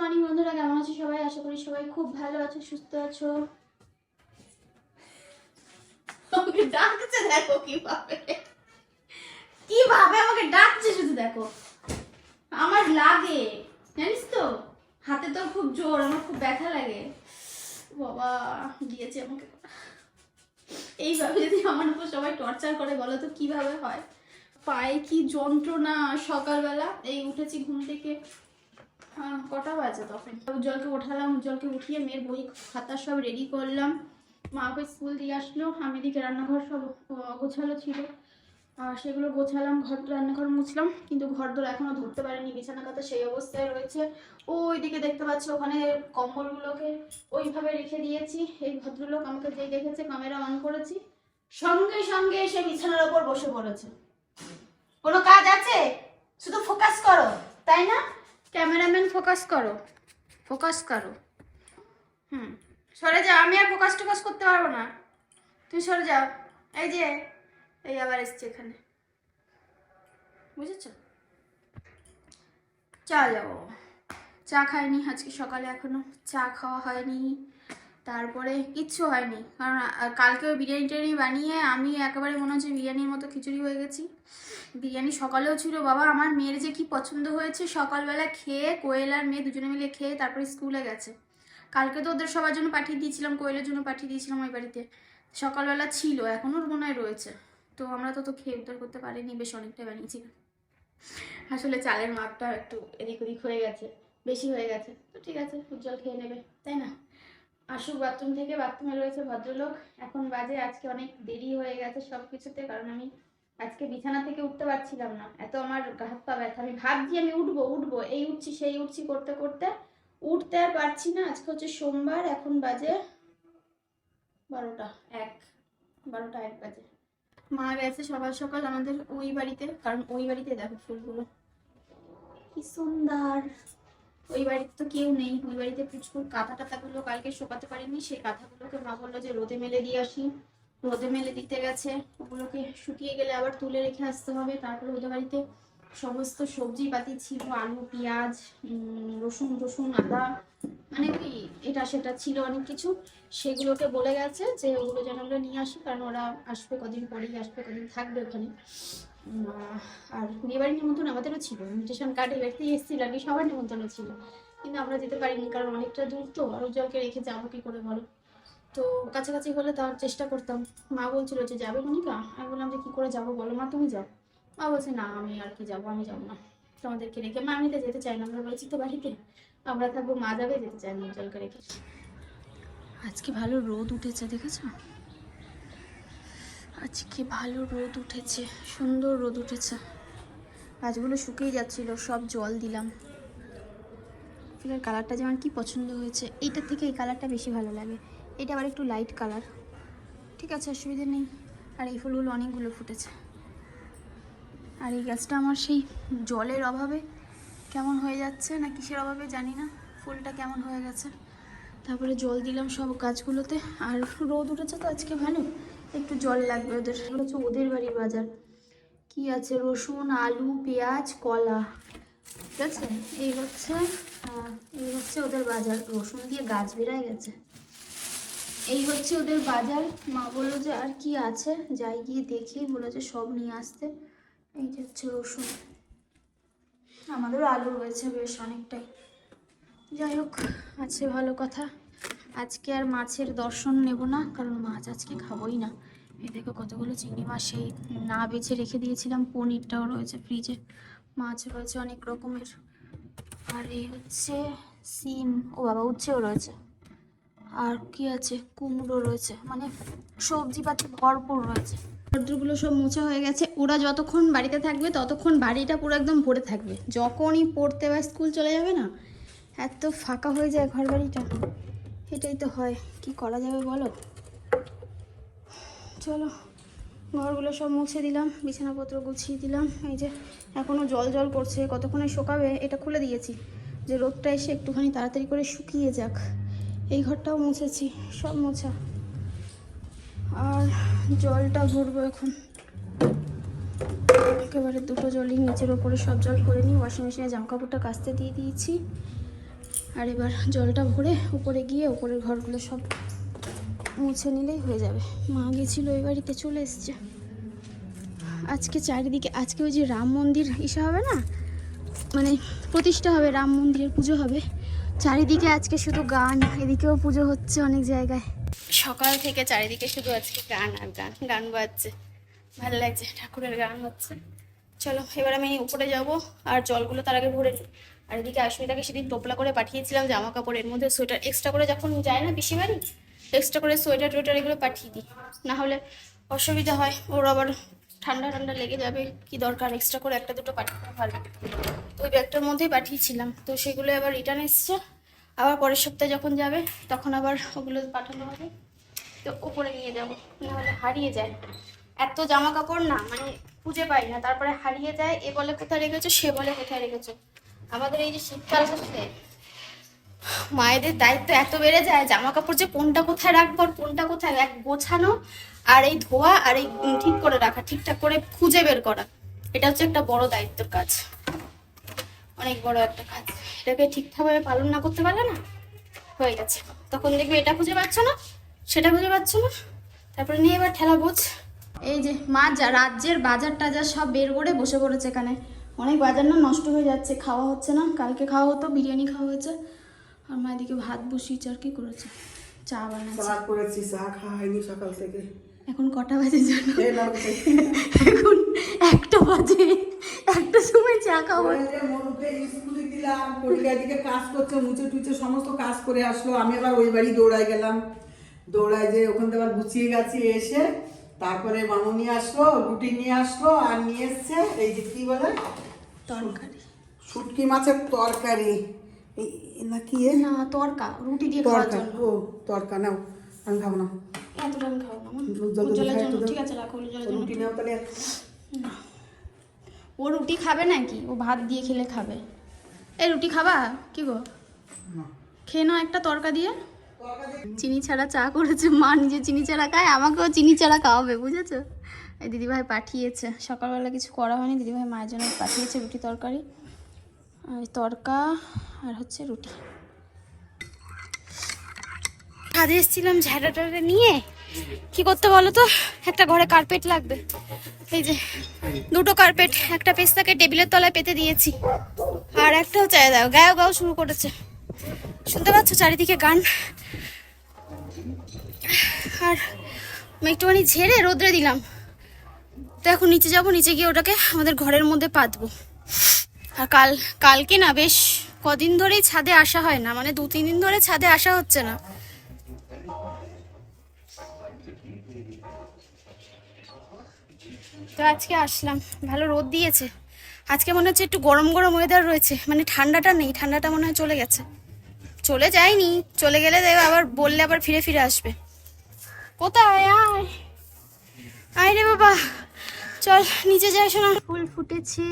Morning বন্ধুরা, কেমন আছো সবাই? আশা করি সবাই খুব ভালো আছো, সুস্থ আছো। আমাকে ডাকছে, দেখো কিভাবে কিভাবে আমাকে ডাকছে, শুধু দেখো। আমার লাগে, জানিস তো, হাতে তো খুব জোর, আমার খুব ব্যথা লাগে। বাবা দিয়েছে আমাকে। এইভাবে যদি আমার উপর সবাই টর্চার করে, বলো তো কিভাবে হয়? পায়ে কি যন্ত্রণা। সকালবেলা এই উঠেছি ঘুম থেকে, কটা বাজে তখন, উজ্জ্বলকে ওঠালাম, উজ্জ্বলকে উঠিয়ে মেয়ের বই খাতা সব রেডি করলাম। মা ওকে স্কুল দিয়ে আসলো, আমি এদিকে রান্নাঘর সব গোছালো ছিল, সেগুলো গোছালাম, রান্নাঘর মুছলাম, কিন্তু ঘর দোর এখনো ধরতে পারিনি, বিছানা কাতা সেই অবস্থায় রয়েছে। ওইদিকে দেখতে পাচ্ছি, ওখানে কম্বলগুলোকে ওইভাবে রেখে দিয়েছি। এই ভদ্রলোক আমাকে যেই দেখেছে, ক্যামেরা অন করেছি, সঙ্গে সঙ্গে এসে বিছানার ওপর বসে পড়েছে। কোনো কাজ আছে? শুধু ফোকাস করো, তাই না? ক্যামেরাম্যান ফোকাস করো, ফোকাস করো। সরে যাও, আমি আর ফোকাস টোকাস করতে পারবো না, তুমি সরে যাও। এই যে এই আবার এসছে এখানে, বুঝেছো? চা যাবো। চা খাইনি আজকে সকালে, এখনো চা খাওয়া হয়নি, তারপরে কিচ্ছু হয়নি, কারণ কালকেও বিরিয়ানি টিরিয়ানি বানিয়ে আমি একেবারে মনে হচ্ছে বিরিয়ানির মতো খিচুড়ি হয়ে গেছি। বিরিয়ানি সকালেও ছিল, বাবা আমার মেয়ের যে কি পছন্দ হয়েছে, সকালবেলা খেয়ে, কোয়েল আর মেয়ে দুজনে মিলে খেয়ে তারপরে স্কুলে গেছে। কালকে তো ওদের সবার জন্য পাঠিয়ে দিয়েছিলাম, কোয়েলের জন্য পাঠিয়ে দিয়েছিলাম ওই বাড়িতে, সকালবেলা ছিল, এখনও মনে হয় রয়েছে। তো আমরা তো খেয়ে উদ্ধার করতে পারিনি, বেশ অনেকটাই বানিয়েছিলাম। আসলে চালের মাপটা একটু এদিক ওদিক হয়ে গেছে, বেশি হয়ে গেছে, তো ঠিক আছে, উজ্জ্বল খেয়ে নেবে, তাই না? আসুক বাথরুম থেকে, বাথরুমে রয়েছে ভদ্রলোক। এখন বাজে, আজকে অনেক দেরি হয়ে গেছে সব কিছুতে, কারণ আমি আজকে বিছানা থেকে উঠতে পারছিলাম না, এত আমার হাত পা ব্যথা। আমি ভাবছি আমি উঠবো উঠবো, এই উঠছি সেই উঠছি করতে করতে উঠতে আর পারছি না। আজকে হচ্ছে সোমবার, এখন বাজে 12টা 1, 12টা 1 বাজে। মা গেছে সকাল সকাল আমাদের ওই বাড়িতে, কারণ ওই বাড়িতে দেখো ফুলগুলো কি সুন্দর। ওই বাড়িতে তো কেউ নেই, ওই বাড়িতে প্রচুর কাঁথা টাথাগুলো কালকে শোকাতে পারিনি, সেই কাঁথাগুলোকে মা বললো যে রোদে মেলে দিয়ে আসি। রোদে মেলে দিতে গেছে, ওগুলোকে শুকিয়ে গেলে আবার তুলে রেখে আসতে হবে। তারপরে ওদের বাড়িতে সমস্ত সবজি পাতি ছিল, আলু পেঁয়াজ রসুন টসুন আদা, মানে ওই এটা সেটা ছিল অনেক কিছু, সেগুলোকে বলে গেছে যে ওগুলো যেন আমরা নিয়ে আসি, কারণ ওরা আসবে কদিন পরেই আসবে, কদিন থাকবে ওখানে। আর বিয়েবাড়ির নিমন্ত্রণ আমাদেরও ছিল, ইনভিটেশন কার্ড এই বাড়িতেই এসেছিল আর কি, সবার নিমন্ত্রণ ছিল, কিন্তু আমরা যেতে পারিনি, কারণ অনেকটা দূর তো, আর উজ্জ্বলকে রেখে যাবো কি করে বলো? তো কাছাকাছি হলে তার চেষ্টা করতাম। মা বলছিল যে যাবে মনিকা, আমি বললাম যে কী করে যাবো বলো মা, তুমি যাও। মা বলছে না আমি আর কি যাবো, আমি যাবো না তোমাদেরকে রেখে। মা আমি তো যেতে চাই না, আমরা বলেছি তো বাড়িতে আমরা থাকবো, মা যাবে, যেতে চাই না উজ্জ্বলকে রেখে। আজকে ভালো রোদ উঠেছে, দেখেছো? আজকে ভালো রোদ উঠেছে, সুন্দর রোদ উঠেছে। গাছগুলো শুকিয়ে যাচ্ছিল, সব জল দিলাম। ফুলের কালারটা যেমন কি পছন্দ হয়েছে, এইটার থেকে এই কালারটা বেশি ভালো লাগে, এটা আবার একটু লাইট কালার, ঠিক আছে অসুবিধা নেই। আর এই ফুলগুলো অনেকগুলো ফুটেছে। আর এই গাছটা আমার সেই জলের অভাবে কেমন হয়ে যাচ্ছে, না কিসের অভাবে জানি না, ফুলটা কেমন হয়ে গেছে। তারপরে জল দিলাম সব গাছগুলোতে, আর রোদ উঠেছে তো আজকে ভালো, একটু জল লাগবে ওদের। হচ্ছে ওদের বাড়ির বাজার, কি আছে রসুন আলু পেঁয়াজ কলা, ঠিক আছে, এই হচ্ছে ওদের বাজার। রসুন দিয়ে গাছ বেড়ায় গেছে, এই হচ্ছে ওদের বাজার। মা বললো যে আর কি আছে যাই গিয়ে দেখি, বলে যে সব নিয়ে আসতে। এই যে হচ্ছে রসুন, আমাদেরও আলু রয়েছে বেশ অনেকটাই। যাই হোক, আছে ভালো কথা। আজকে আর মাছের দর্শন নেব না, কারণ মাছ আজকে খাবোই না। এই দেখো কতগুলো চিংড়ি মাছ সেই না বেছে রেখে দিয়েছিলাম, পনিরটাও রয়েছে ফ্রিজে, মাছ রয়েছে অনেক রকমের। আর এই হচ্ছে সিম, ও বাবা উচ্ছেও রয়েছে, আর কি আছে কুমড়ো রয়েছে, মানে সবজিপাতি ভরপুর রয়েছে। পদ্রগুলো সব মোছা হয়ে গেছে, ওরা যতক্ষণ বাড়িতে থাকবে ততক্ষণ বাড়িটা পুরো একদম ভরে থাকবে, যখনই পড়তে বা স্কুল চলে যাবে না, এত ফাঁকা হয়ে যায় ঘর বাড়িটা। এটাই তো হয়, কি করা যাবে বলো? চলো ঘরগুলো সব মুছে দিলাম, বিছানাপত্র গুছিয়ে দিলাম। এই যে এখনও জল জল করছে, কতক্ষণে শোকাবে, এটা খুলে দিয়েছি যে রোদটা এসে একটুখানি তাড়াতাড়ি করে শুকিয়ে যাক। এই ঘরটাও মুছেছি, সব মোছা। আর জলটা ভরবো এখন, একেবারে দুটো জলই নিচের ওপরে সব জল করে নিই। ওয়াশিং মেশিনে জামাকাপড়টা কাচতে দিয়ে দিয়েছি। আর এবার জলটা ভরে উপরে গিয়ে উপরের ঘরগুলো সব মুছে নিলেই হয়ে যাবে। মা গেছিলো এই বাড়িতে, চলে এসছে। আজকে চারিদিকে, আজকে ওই যে রাম মন্দির ইসা হবে না, মানে প্রতিষ্ঠা হবে, রাম মন্দিরের পুজো হবে, চারিদিকে আজকে শুধু গান। এদিকেও পুজো হচ্ছে অনেক জায়গায়। সকাল থেকে চারিদিকে শুধু আজকে গান আর গান, গান বাজছে, ভালো লাগছে, ঠাকুরের গান হচ্ছে। চলো এবার আমি উপরে যাব আর জলগুলো তার আগে ভরে দিই। আর এদিকে আশ্মিতাকে সেদিন টোপলা করে পাঠিয়েছিলাম জামা কাপড়, এর মধ্যে সোয়েটার এক্সট্রা করে, যখন যায় না পিসি বাড়ি এক্সট্রা করে সোয়েটার টোয়েটার এগুলো পাঠিয়ে দিই, না হলে অসুবিধা হয়, ওর আবার ঠান্ডা ঠান্ডা লেগে যাবে, কি দরকার এক্সট্রা করে একটা দুটো পাঠিয়ে ভালো। তো ওই ব্যাগটার মধ্যেই পাঠিয়েছিলাম, তো সেগুলো আবার রিটার্ন এসছে। আবার পরের সপ্তাহে যখন যাবে তখন আবার ওগুলো পাঠানো হবে, তো ওপরে নিয়ে যাবো, নাহলে হারিয়ে যায়। এত জামা কাপড় না, মানে খুঁজে পাই না, তারপরে হারিয়ে যায়, এ বলে কোথায় রেখেছো, সে বলে কোথায় রেখেছো। আমাদের এই যে শীতকাল হচ্ছে, মায়েদের দায়িত্ব এত বেড়ে যায়, জামা কাপড় যে কোনটা কোথায় রাখবো আর কোনটা কোথায়, এক গোছানো আর এই ধোয়া আর এই ঠিক করে রাখা, ঠিকঠাক করে খুঁজে বের করা, এটা হচ্ছে একটা বড় দায়িত্বের কাজ, অনেক বড় একটা কাজ। এটাকে ঠিকঠাকভাবে পালন না করতে পারলে না হয়ে গেছে, তখন দেখবে এটা খুঁজে পাচ্ছ না, সেটা খুঁজে পাচ্ছ না, তারপরে নিয়ে এবার ঠেলা বোঝ। এই যে মা যা রাজ্যের বাজার টাজার সব বের করে বসে পড়েছে এখানে, অনেক বাজার না নষ্ট হয়ে যাচ্ছে, খাওয়া হচ্ছে না, কালকে খাওয়া হতো, বিরিয়ানি খাওয়া হয়েছে। আর মা এদিকে ভাত বসিয়েছে, আর কি করেছে, চা বানাচ্ছে। চা করেছি, চা খাওয়া হয়নি সকাল থেকে। এখন কটা বাজে জানো? এখন 1টা বাজে, 1টার সময় চা খাওয়া। মনুকে স্কুলে দিলাম, পরীক্ষা দিকে কাজ করছে, মুছে টুচে সমস্ত কাজ করে আসলো, আমি আবার ওই বাড়ি দৌড়ায় গেলাম, দৌড়ায় যে ওখান থেকে আবার গুছিয়ে গেছি, এসে তারপরে মামু নিয়ে আসলো, রুটি নিয়ে আসলো, আর নিয়ে এসছে এই যে কি বলে তরকারি, শুটকি মাছের তরকারি নাকি না তরকা, রুটি দিয়ে খাওয়ার জন্য। ও তরকা নাও, আমি খাবো না, এতটা আমি খাবো না, উজ্জ্বলের জন্য ঠিক আছে, রাখো উজ্জ্বলের জন্য। রুটি নাও তাহলে। না ও রুটি খাবে নাকি, ও ভাত দিয়ে খেলে খাবে। এই রুটি খাবা কি গো, খেয়ে নাও একটা তরকা দিয়ে। চিনি ছাড়া চা করেছে মা, নিজে চিনি ছাড়া খায়, আমাকেও চিনি ছাড়া খাওয়াবে, বুঝেছো। এই দিদিভাই পাঠিয়েছে, সকালবেলা কিছু করা হয়নি, দিদিভাই মায়ের জন্য পাঠিয়েছে রুটি তরকারি, আর তরকা আর হচ্ছে রুটি। কাজে এসেছিলাম ঝাঁটাটা নিয়ে, কি করতে বলো তো, একটা ঘরে কার্পেট লাগবে, এই যে 2টো কার্পেট, একটা পেস্তাকে টেবিলের তলায় পেতে দিয়েছি, আর একটাও চাই দাও, গায়ে গাও শুরু করেছে, শুনতে পাচ্ছ চারিদিকে গান। আর একটুখানি ঝেড়ে রোদ্রে দিলাম, তো এখন নিচে যাবো, নিচে গিয়ে ওটাকে আমাদের ঘরের মধ্যে পাতবো। আর কালকে না বেশ কদিন ধরেই ছাদে আসা হয় না, মানে 2-3 দিন ধরে ছাদে আসা হচ্ছে না। তো আজকে আসলাম, ভালো রোদ দিয়েছে, আজকে মনে হচ্ছে একটু গরম গরম ওয়েদার রয়েছে, মানে ঠান্ডাটা নেই, ঠান্ডাটা মনে হয় চলে গেছে, চলে যায়নি, চলে গেলে দেখবে আবার বললে আবার ফিরে ফিরে আসবে। কোথায় আয়, আয় রে বাবা, চল নিচে যাই। শোনা ফুল ফুটেছে,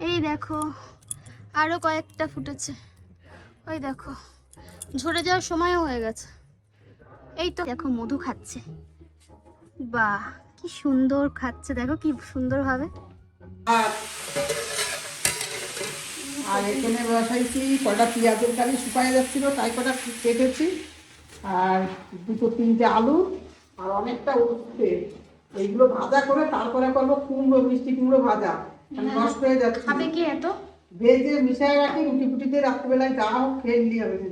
এই দেখো আরো কয়েকটা ফুটেছে, ওই দেখো ঝরে যাওয়ার সময়ও হয়ে গেছে। এই তো দেখো মধু খাচ্ছে, বাহ কি সুন্দর খাচ্ছে, দেখো কি সুন্দর ভাবে। আর এখানে বসাইছি কটা পেঁয়াজের কালি শুকায় যাচ্ছিল, তাই কটা কেটেছি, আর 2-3টে আলু, আর অনেকটা উঠছে, এইগুলো ভাজা করে তারপরে করবো কুমড়ো, মিষ্টি কুমড়ো ভাজা, নষ্ট হয়ে যাচ্ছে। খাবে কি এত? ভেজে মিশাই রাখি, রুটি ফুটিতে রাত্রিবেলায় যা হোক খেয়ে নিয়ে হবে।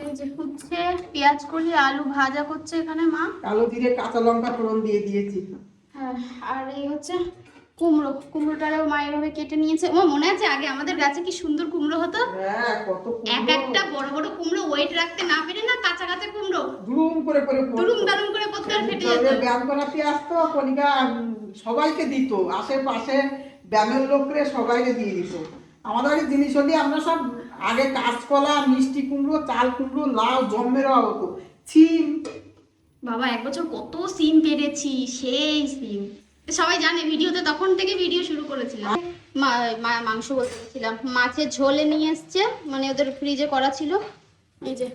এই যে হচ্ছে পেঁয়াজ কলি আলু ভাজা করছে এখানে মা, কালো জিরে কাঁচা লঙ্কা ফোড়ন দিয়ে দিয়েছি। হ্যাঁ, আর এই হচ্ছে কুমড়োটারও মা এভাবে কেটে নিয়েছে। ও মনে আছে আগে আমাদের গাছে কি সুন্দর কুমড়ো হতো, হ্যাঁ কত এক একটা বড় বড় কুমড়ো ওয়েট রাখতে না পেরে না, কাঁচা কাঁচা কুমড়ো দুরুম করে দুরুম দারুম করে পড়তে আর ফেটে যেত। ব্যায়াম করাতে আসতো কনিকা, সবাইকে দিত, আশেপাশে ব্যায়ামের লোকরে সবাইকে দিয়ে দিত। আমাদের জিনিস হলে আমরা সব আগে কাঁচকলা, মিষ্টি কুমড়ো, চাল কুমড়ো, লাউ জম্মেরা হতো, ছিম। বাবা 1 বছর কত সিম পেরেছি, সেই সিম সবাই জানে, ভিডিওতে তখন থেকে ভিডিও শুরু করেছিলাম। মাংস বলতেছিলাম, মাছের ঝোলে নিয়ে এসছে, মানে ওদের ফ্রিজে করা ছিল, এই যে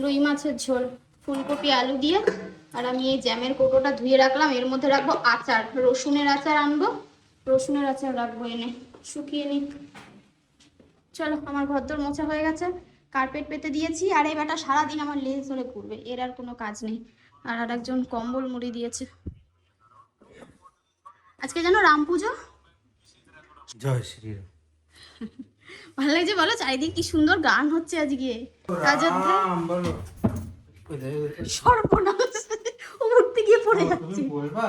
রুই মাছের ঝোল ফুলকপি আলু দিয়ে। আর আমি এই জ্যামের কৌটোটা ধুয়ে রাখলাম, এর মধ্যে রাখবো আচার, রসুনের আচার আনবো, রসুনের আচার রাখবো এনে শুকিয়ে নিই। চলো, আমার ঘরদোর মোছা হয়ে গেছে, কার্পেট পেতে দিয়েছি, আর এই বেটা সারাদিন আমার লেজ ধরে ঘুরবে, এর আর কোনো কাজ নেই। আর আরেকজন কম্বল মুড়ি দিয়েছে। আজকে যেন রাম পুজো। জয় শ্রীরাম। ভালো লাগছে বলো? চারিদিকে কি সুন্দর গান হচ্ছে আজকে অযোধ্যায়। রাম বলো। সর্বনাশ, ও উঠতে গিয়ে পড়ে যাচ্ছে। তুমি বলবা?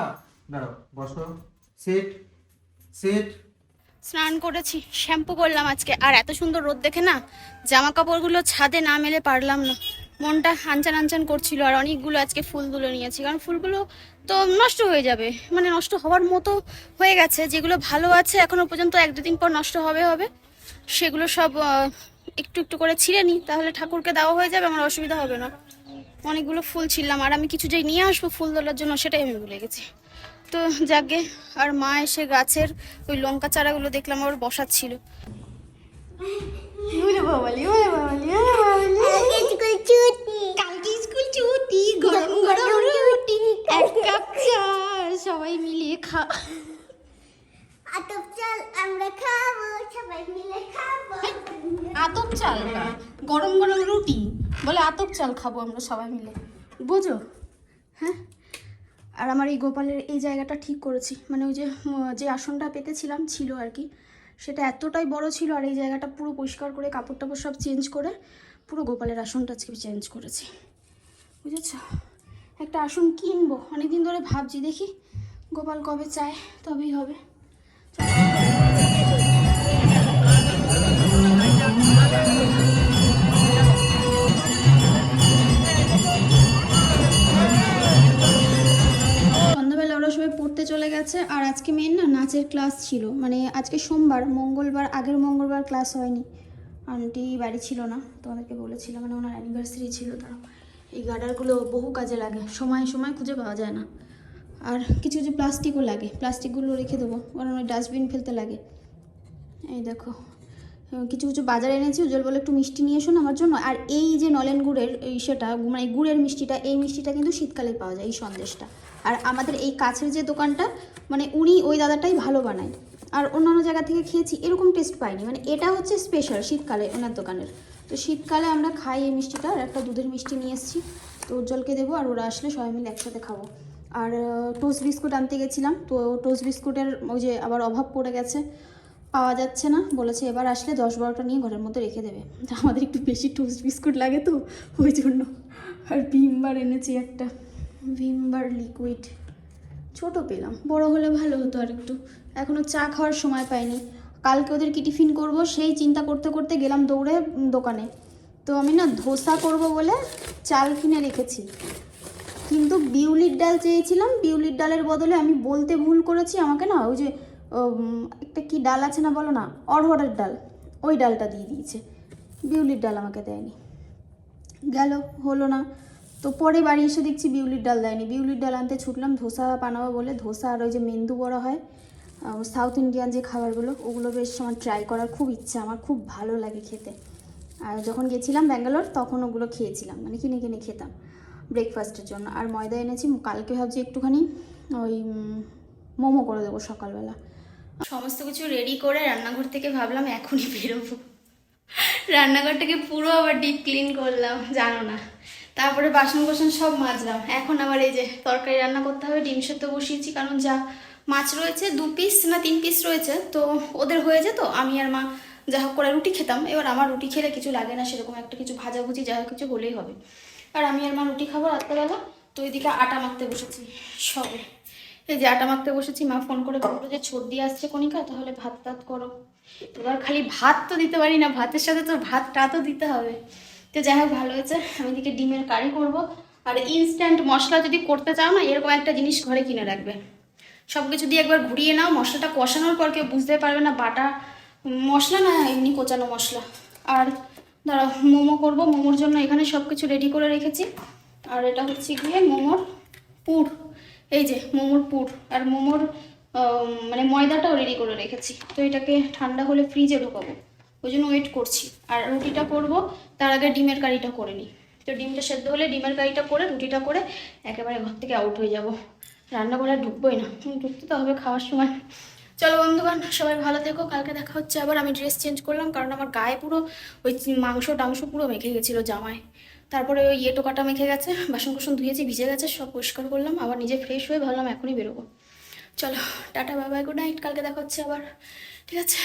দাঁড়াও, বসো। Set set. স্নান করেছি, শ্যাম্পু করলাম আজকে, আর এত সুন্দর রোদ দেখে না জামা কাপড়গুলো ছাদে না মেলে পারলাম না। মনটা আনচান আনচান করছিল। আর অনেকগুলো আজকে ফুল তুলে নিয়েছি, কারণ ফুলগুলো তো নষ্ট হয়ে যাবে, মানে নষ্ট হওয়ার মতো হয়ে গেছে। যেগুলো ভালো আছে এখনো পর্যন্ত, 1-2 দিন পর নষ্ট হবে হবে, সেগুলো সব একটু একটু করে ছিঁড়ে নিই, তাহলে ঠাকুরকে দেওয়া হয়ে যাবে, আমার অসুবিধা হবে না। অনেকগুলো ফুল ছিললাম, আর আমি কিছু যে নিয়ে আসবো ফুল তোলার জন্য সেটাই আমি ভুলে গেছি। তো যাকে, আর মা এসে গাছের ওই লঙ্কা চারাগুলো দেখলাম আবার বসাচ্ছিল। কালকে স্কুল ছুটি, গরম গরম রুটি, এক কাপ চা, সবাই মিলিয়ে খা। আতপ চাল আমরা খাবো, সবাই মিলে খাবো। আতপ চাল না, গরম গরম রুটি বলে আতপ চাল খাবো আমরা সবাই মিলে, বোঝো? হ্যাঁ। আর আমার এই গোপালের এই জায়গাটা ঠিক করেছি, মানে ওই যে আসনটা পেতেছিলাম ছিল আর কি, সেটা এতটাই বড় ছিল, আর এই জায়গাটা পুরো পরিষ্কার করে কাপড় টাপড় সব চেঞ্জ করে পুরো গোপালের আসনটা আজকে চেঞ্জ করেছি, বুঝেছ? একটা আসন কিনবো, অনেকদিন ধরে ভাবছি, দেখি গোপাল কবে চায় তবেই হবে। সন্ধ্যাবেলা ওরা সবাই পড়তে চলে গেছে, আর আজকে মেন না নাচের ক্লাস ছিল, মানে আজকে সোমবার, মঙ্গলবার, আগের মঙ্গলবার ক্লাস হয়নি, আন্টি বাড়ি ছিল না, তোমাদেরকে বলেছিলাম, মানে ওনার অ্যানিভার্সারি ছিল। তারা এই গার্ডারগুলো বহু কাজে লাগে, সময় সময় খুঁজে পাওয়া যায় না। আর কিছু কিছু প্লাস্টিকও লাগে, প্লাস্টিকগুলো রেখে দেবো, কারণ ওই ডাস্টবিন ফেলতে লাগে। এই দেখো, কিছু কিছু বাজার এনেছি, উজ্জ্বল বলে একটু মিষ্টি নিয়ে এসো না আমার জন্য। আর এই যে নলেন গুড়ের এই সেটা, মানে গুড়ের মিষ্টিটা, এই মিষ্টিটা কিন্তু শীতকালে পাওয়া যায়, এই সন্দেশটা। আর আমাদের এই কাছের যে দোকানটা, মানে উনি ওই দাদাটাই ভালো বানায়, আর অন্যান্য জায়গা থেকে খেয়েছি এরকম টেস্ট পাইনি, মানে এটা হচ্ছে স্পেশাল শীতকালে ওনার দোকানের। তো শীতকালে আমরা খাই এই মিষ্টিটা, আর একটা দুধের মিষ্টি নিয়ে এসেছি, তো উজ্জ্বলকে দেবো, আর ওরা আসলে সবাই মিলে একসাথে খাবো। আর টোস্ট বিস্কুট আনতে গেছিলাম, তো টোস্ট বিস্কুটের ওই যে আবার অভাব পড়ে গেছে, পাওয়া যাচ্ছে না, বলেছে এবার আসলে 10-12টা নিয়ে ঘরের মধ্যে রেখে দেবে। আমাদের একটু বেশি টোস্ট বিস্কুট লাগে তো ওই জন্য। আর ভিমবার এনেছি একটা, ভিমবার লিকুইড, ছোট পেলাম, বড় হলে ভালো হতো আর একটু। এখনও চা খাওয়ার সময় পাইনি, কালকে ওদের কি টিফিন করব সেই চিন্তা করতে করতে গেলাম দৌড়ে দোকানে। তো আমি না ধোসা করব বলে চাল কিনে রেখেছি, কিন্তু বিউলির ডাল চেয়েছিলাম, বিউলির ডালের বদলে আমি বলতে ভুল করেছি, আমাকে না ওই যে একটা কি ডাল আছে না বলো না, অড়হরের ডাল, ওই ডালটা দিয়ে দিয়েছে, বিউলির ডাল আমাকে দেয়নি। গেল, হলো না। তো পরে বাড়ি এসে দেখছি বিউলির ডাল দেয়নি, বিউলির ডাল আনতে ছুটলাম ধোসা বানাবো বলে। ধোসা আর ওই যে মেন্দু বড়া হয়, সাউথ ইন্ডিয়ান যে খাবারগুলো, ওগুলো বেশ আমার ট্রাই করার খুব ইচ্ছা, আমার খুব ভালো লাগে খেতে। আর যখন গেছিলাম ব্যাঙ্গালোর তখন ওগুলো খেয়েছিলাম, মানে কিনে কিনে খেতাম ব্রেকফাস্টের জন্য। আর ময়দা এনেছি, কালকে ভাবছি একটুখানি ওই মোমো করে দেবো সকালবেলা। সমস্ত কিছু রেডি করে রান্নাঘর থেকে ভাবলাম এখনই বেরোবো, রান্নাঘরটাকে পুরো আবার ডিপ ক্লিন করলাম, জানো না। তারপরে বাসন কোসন সব মাজলাম, এখন আবার এই যে তরকারি রান্না করতে হবে, ডিম সেদ্ধ বসিয়েছি, কারণ যা মাছ রয়েছে 2 পিস না 3 পিস রয়েছে, তো ওদের হয়ে যেত, আমি আর মা যা হোক করে রুটি খেতাম। এবার আমার রুটি খেলে কিছু লাগে না সেরকম, একটা কিছু ভাজাভুজি যা কিছু হলেই হবে। আর আমি আর মা রুটি খাবো রাত্রেবেলা। তো ওইদিকে আটা মাখতে বসেছি সবে, এই যে আটা মাখতে বসেছি। মা ফোন করে বললো যে সর্দি আসছে কণিকা, তাহলে ভাত টাত করো। এবার খালি ভাত তো দিতে পারি না, ভাতের সাথে তো ভাতটা তো দিতে হবে। তো যাই হোক, ভালো হয়েছে। আমি এদিকে ডিমের কারি করব। আর ইনস্ট্যান্ট মশলা যদি করতে চাও না, এরকম একটা জিনিস ঘরে কিনে রাখবে, সব কিছু দিয়ে একবার ঘুরিয়ে নাও, মশলাটা কষানোর পর কেউ বুঝতে পারবে না বাটা মশলা না এমনি কোচানো মশলা। আর ধরো মোমো করব, মোমোর জন্য এখানে সব কিছু রেডি করে রেখেছি। আর এটা হচ্ছে গিয়ে মোমোর পুর, এই যে মোমোর পুর, আর মোমোর মানে ময়দাটাও রেডি করে রেখেছি। তো এটাকে ঠান্ডা হলে ফ্রিজে ঢোকাবো, ওই জন্য ওয়েট করছি। আর রুটিটা করব, তার আগে ডিমের কারিটা করে নিই। তো ডিমটা সেদ্ধ হলে ডিমের কারিটা করে রুটিটা করে একেবারে ঘর থেকে আউট হয়ে যাব, রান্না করে আর ঢুকবোই না। ঢুকতে তো হবে খাওয়ার সময়। চলো বন্ধুগণ, সবাই ভালো থেকো, কালকে দেখা হচ্ছে আবার। আমি ড্রেস চেঞ্জ করলাম কারণ আমার গায়ে পুরো ওই মাংস টাংস পুরো মেখে গেছিলো জামায়। তারপরে ওই এটো কাটা মেখে গেছে, বাসন কুসন ধুয়েছি, ভিজে গেছে, সব পরিষ্কার করলাম, আবার নিজে ফ্রেশ হয়ে ভাবলাম এখনই বেরোবো। চলো tata, bye bye, good night, কালকে দেখা হচ্ছে আবার, ঠিক আছে।